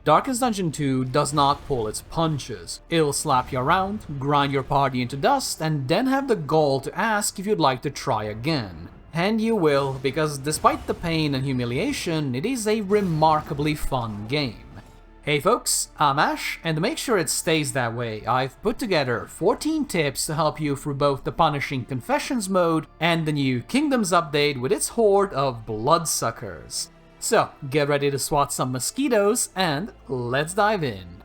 Darkest Dungeon 2 does not pull its punches. It'll slap you around, grind your party into dust, and then have the gall to ask if you'd like to try again. And you will, because despite the pain and humiliation, it is a remarkably fun game. Hey folks, I'm Ash, and to make sure it stays that way, I've put together 14 tips to help you through both the punishing Confessions mode and the new Kingdoms update with its horde of bloodsuckers. So, get ready to swat some mosquitoes, and let's dive in.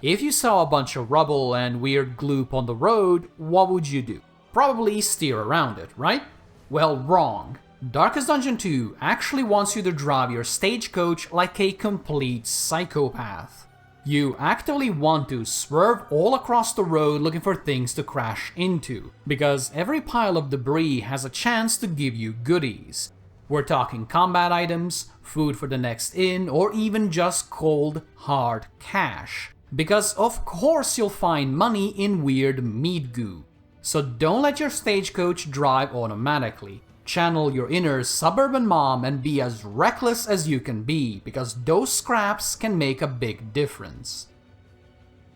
If you saw a bunch of rubble and weird gloop on the road, what would you do? Probably steer around it, right? Well, wrong. Darkest Dungeon 2 actually wants you to drive your stagecoach like a complete psychopath. You actively want to swerve all across the road looking for things to crash into, because every pile of debris has a chance to give you goodies. We're talking combat items, food for the next inn, or even just cold, hard cash. Because of course you'll find money in weird meat goo. So don't let your stagecoach drive automatically. Channel your inner suburban mom and be as reckless as you can be, because those scraps can make a big difference.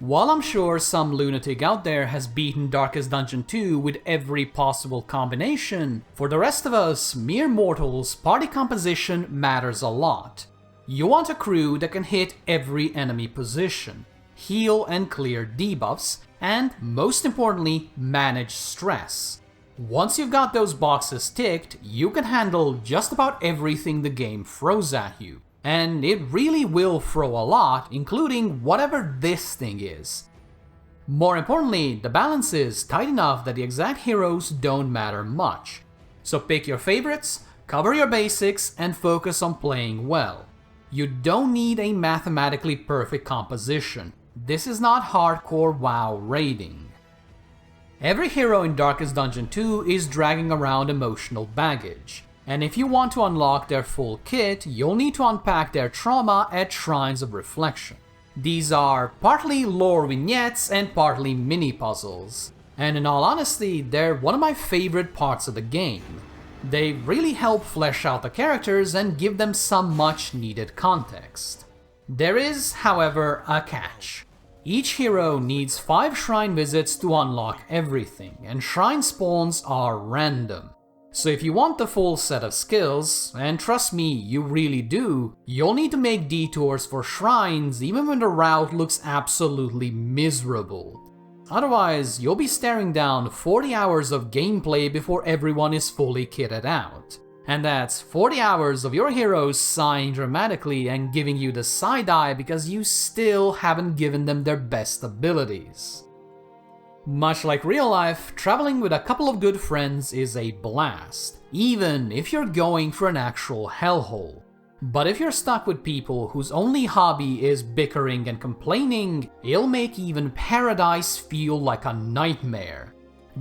While I'm sure some lunatic out there has beaten Darkest Dungeon 2 with every possible combination, for the rest of us mere mortals, party composition matters a lot. You want a crew that can hit every enemy position, heal and clear debuffs, and most importantly, manage stress. Once you've got those boxes ticked, you can handle just about everything the game throws at you. And it really will throw a lot, including whatever this thing is. More importantly, the balance is tight enough that the exact heroes don't matter much. So pick your favorites, cover your basics, and focus on playing well. You don't need a mathematically perfect composition. This is not hardcore WoW raiding. Every hero in Darkest Dungeon 2 is dragging around emotional baggage, and if you want to unlock their full kit, you'll need to unpack their trauma at Shrines of Reflection. These are partly lore vignettes and partly mini-puzzles, and in all honesty, they're one of my favorite parts of the game. They really help flesh out the characters and give them some much-needed context. There is, however, a catch. Each hero needs 5 shrine visits to unlock everything, and shrine spawns are random. So if you want the full set of skills, and trust me, you really do, you'll need to make detours for shrines even when the route looks absolutely miserable. Otherwise, you'll be staring down 40 hours of gameplay before everyone is fully kitted out. And that's 40 hours of your heroes sighing dramatically and giving you the side-eye because you still haven't given them their best abilities. Much like real life, traveling with a couple of good friends is a blast, even if you're going for an actual hellhole. But if you're stuck with people whose only hobby is bickering and complaining, it'll make even paradise feel like a nightmare.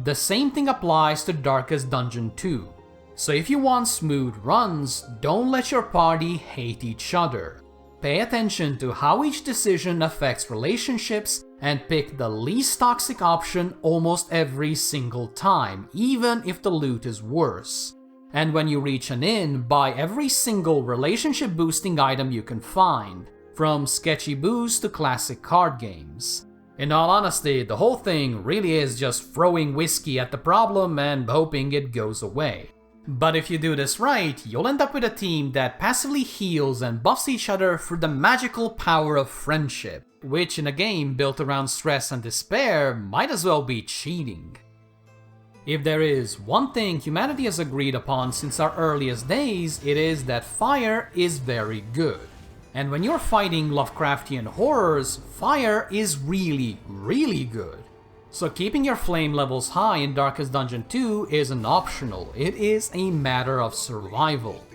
The same thing applies to Darkest Dungeon 2. So if you want smooth runs, don't let your party hate each other. Pay attention to how each decision affects relationships and pick the least toxic option almost every single time, even if the loot is worse. And when you reach an inn, buy every single relationship boosting item you can find, from sketchy booze to classic card games. In all honesty, the whole thing really is just throwing whiskey at the problem and hoping it goes away. But if you do this right, you'll end up with a team that passively heals and buffs each other through the magical power of friendship, which in a game built around stress and despair might as well be cheating. If there is one thing humanity has agreed upon since our earliest days, it is that fire is very good. And when you're fighting Lovecraftian horrors, fire is really, really good. So keeping your flame levels high in Darkest Dungeon 2 isn't optional, it is a matter of survival.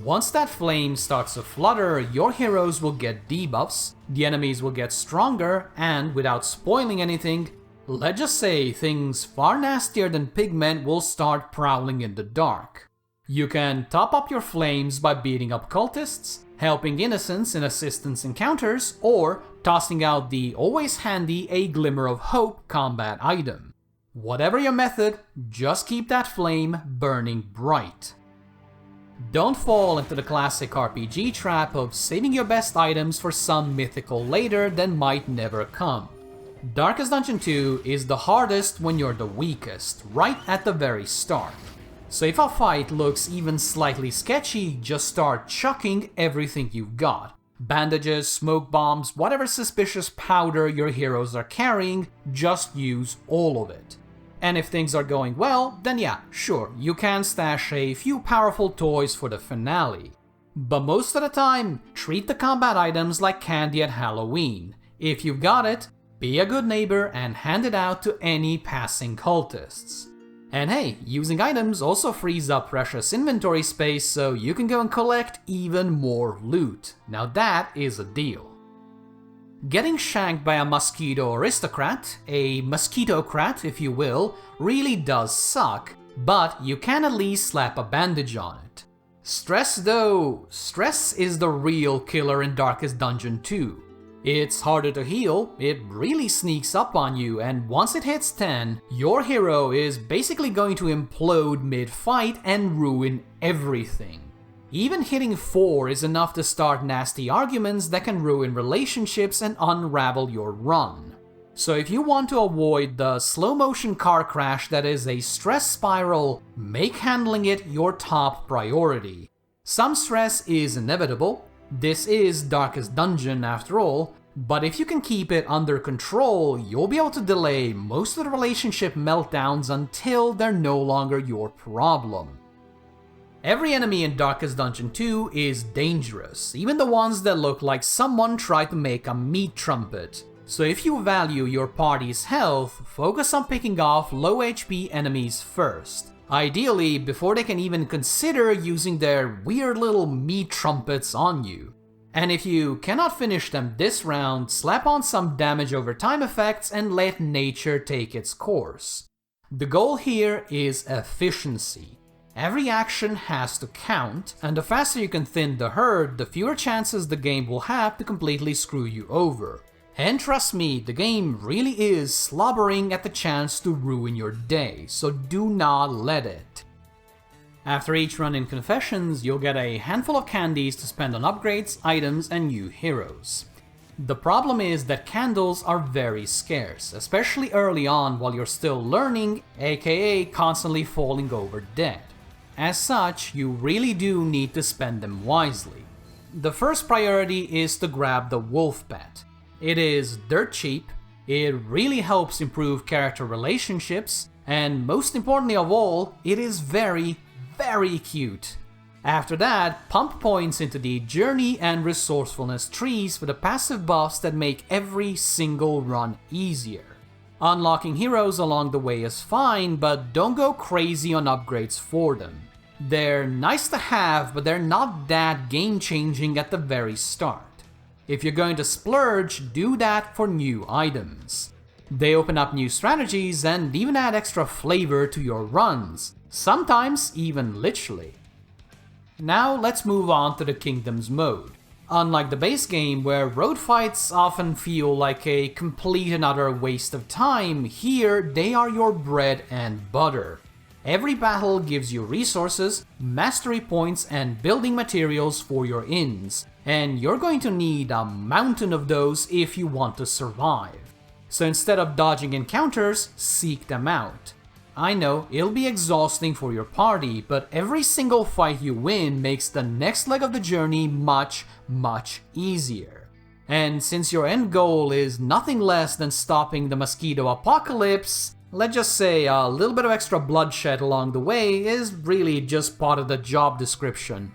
Once that flame starts to flutter, your heroes will get debuffs, the enemies will get stronger, and without spoiling anything, let's just say things far nastier than pigmen will start prowling in the dark. You can top up your flames by beating up cultists, helping innocents in assistance encounters, or tossing out the always handy A Glimmer of Hope combat item. Whatever your method, just keep that flame burning bright. Don't fall into the classic RPG trap of saving your best items for some mythical later that might never come. Darkest Dungeon 2 is the hardest when you're the weakest, right at the very start. So if a fight looks even slightly sketchy, just start chucking everything you've got. Bandages, smoke bombs, whatever suspicious powder your heroes are carrying, just use all of it. And if things are going well, then yeah, sure, you can stash a few powerful toys for the finale. But most of the time, treat the combat items like candy at Halloween. If you've got it, be a good neighbor and hand it out to any passing cultists. And hey, using items also frees up precious inventory space so you can go and collect even more loot. Now that is a deal. Getting shanked by a mosquito aristocrat, a mosquitocrat if you will, really does suck, but you can at least slap a bandage on it. Stress though, stress is the real killer in Darkest Dungeon 2. It's harder to heal, it really sneaks up on you, and once it hits 10, your hero is basically going to implode mid-fight and ruin everything. Even hitting 4 is enough to start nasty arguments that can ruin relationships and unravel your run. So if you want to avoid the slow-motion car crash that is a stress spiral, make handling it your top priority. Some stress is inevitable. This is Darkest Dungeon after all, but if you can keep it under control, you'll be able to delay most of the relationship meltdowns until they're no longer your problem. Every enemy in Darkest Dungeon 2 is dangerous, even the ones that look like someone tried to make a meat trumpet. So if you value your party's health, focus on picking off low HP enemies first. Ideally, before they can even consider using their weird little meat trumpets on you. And if you cannot finish them this round, slap on some damage over time effects and let nature take its course. The goal here is efficiency. Every action has to count, and the faster you can thin the herd, the fewer chances the game will have to completely screw you over. And trust me, the game really is slobbering at the chance to ruin your day, so do not let it. After each run in Confessions, you'll get a handful of candies to spend on upgrades, items, and new heroes. The problem is that candles are very scarce, especially early on while you're still learning, aka constantly falling over dead. As such, you really do need to spend them wisely. The first priority is to grab the wolf pet. It is dirt cheap, it really helps improve character relationships, and most importantly of all, it is very, very cute. After that, pump points into the journey and resourcefulness trees for the passive buffs that make every single run easier. Unlocking heroes along the way is fine, but don't go crazy on upgrades for them. They're nice to have, but they're not that game-changing at the very start. If you're going to splurge, do that for new items. They open up new strategies and even add extra flavor to your runs, sometimes even literally. Now let's move on to the Kingdoms mode. Unlike the base game, where road fights often feel like a complete and utter waste of time, here they are your bread and butter. Every battle gives you resources, mastery points, and building materials for your inns, and you're going to need a mountain of those if you want to survive. So instead of dodging encounters, seek them out. I know, it'll be exhausting for your party, but every single fight you win makes the next leg of the journey much, much easier. And since your end goal is nothing less than stopping the mosquito apocalypse, let's just say a little bit of extra bloodshed along the way is really just part of the job description.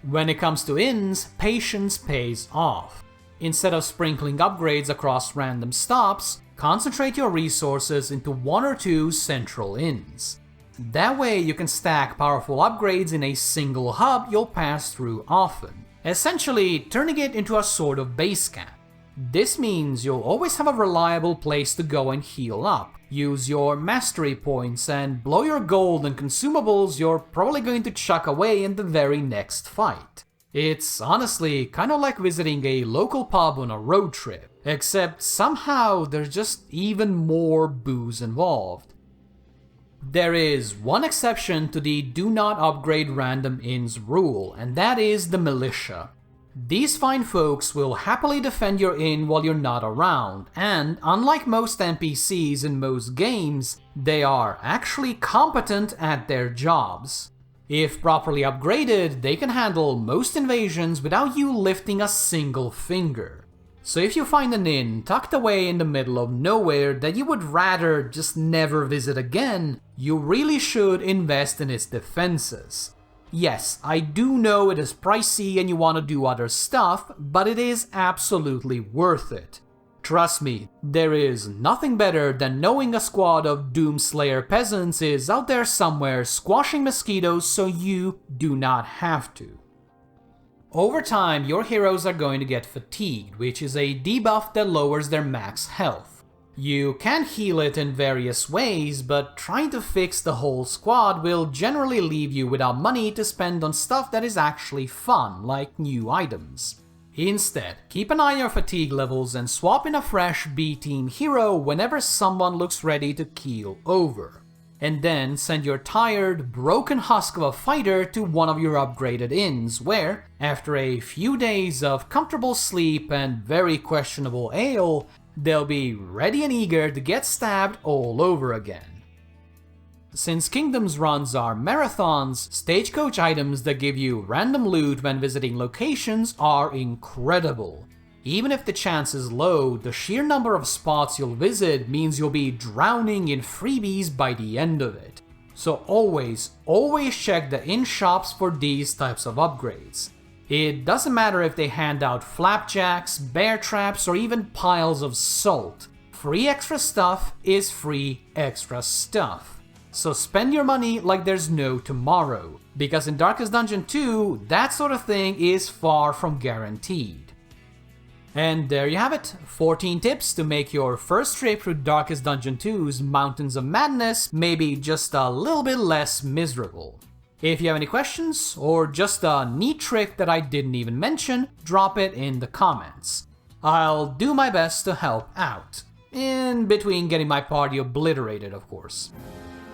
When it comes to inns, patience pays off. Instead of sprinkling upgrades across random stops, concentrate your resources into 1 or 2 central inns. That way you can stack powerful upgrades in a single hub you'll pass through often, essentially turning it into a sort of base camp. This means you'll always have a reliable place to go and heal up, use your mastery points, and blow your gold and consumables you're probably going to chuck away in the very next fight. It's honestly kind of like visiting a local pub on a road trip, except somehow there's just even more booze involved. There is one exception to the do not upgrade random inns rule, and that is the militia. These fine folks will happily defend your inn while you're not around, and unlike most NPCs in most games, they are actually competent at their jobs. If properly upgraded, they can handle most invasions without you lifting a single finger. So if you find an inn tucked away in the middle of nowhere that you would rather just never visit again, you really should invest in its defenses. Yes, I do know it is pricey and you want to do other stuff, but it is absolutely worth it. Trust me, there is nothing better than knowing a squad of Doomslayer peasants is out there somewhere squashing mosquitoes so you do not have to. Over time, your heroes are going to get fatigued, which is a debuff that lowers their max health. You can heal it in various ways, but trying to fix the whole squad will generally leave you without money to spend on stuff that is actually fun, like new items. Instead, keep an eye on your fatigue levels and swap in a fresh B-team hero whenever someone looks ready to keel over. And then send your tired, broken husk of a fighter to one of your upgraded inns, where, after a few days of comfortable sleep and very questionable ale, they'll be ready and eager to get stabbed all over again. Since Kingdoms runs are marathons, Stagecoach items that give you random loot when visiting locations are incredible. Even if the chance is low, the sheer number of spots you'll visit means you'll be drowning in freebies by the end of it. So always check the inn shops for these types of upgrades. It doesn't matter if they hand out flapjacks, bear traps, or even piles of salt. Free extra stuff is free extra stuff. So spend your money like there's no tomorrow, because in Darkest Dungeon 2, that sort of thing is far from guaranteed. And there you have it, 14 tips to make your first trip through Darkest Dungeon 2's Mountains of Madness maybe just a little bit less miserable. If you have any questions, or just a neat trick that I didn't even mention, drop it in the comments. I'll do my best to help out. In between getting my party obliterated, of course.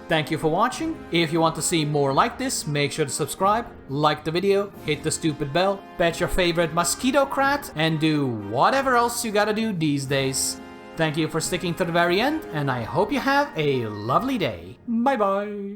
Thank you for watching. If you want to see more like this, make sure to subscribe, like the video, hit the stupid bell, pet your favorite mosquito-crat, and do whatever else you gotta do these days. Thank you for sticking to the very end, and I hope you have a lovely day. Bye bye!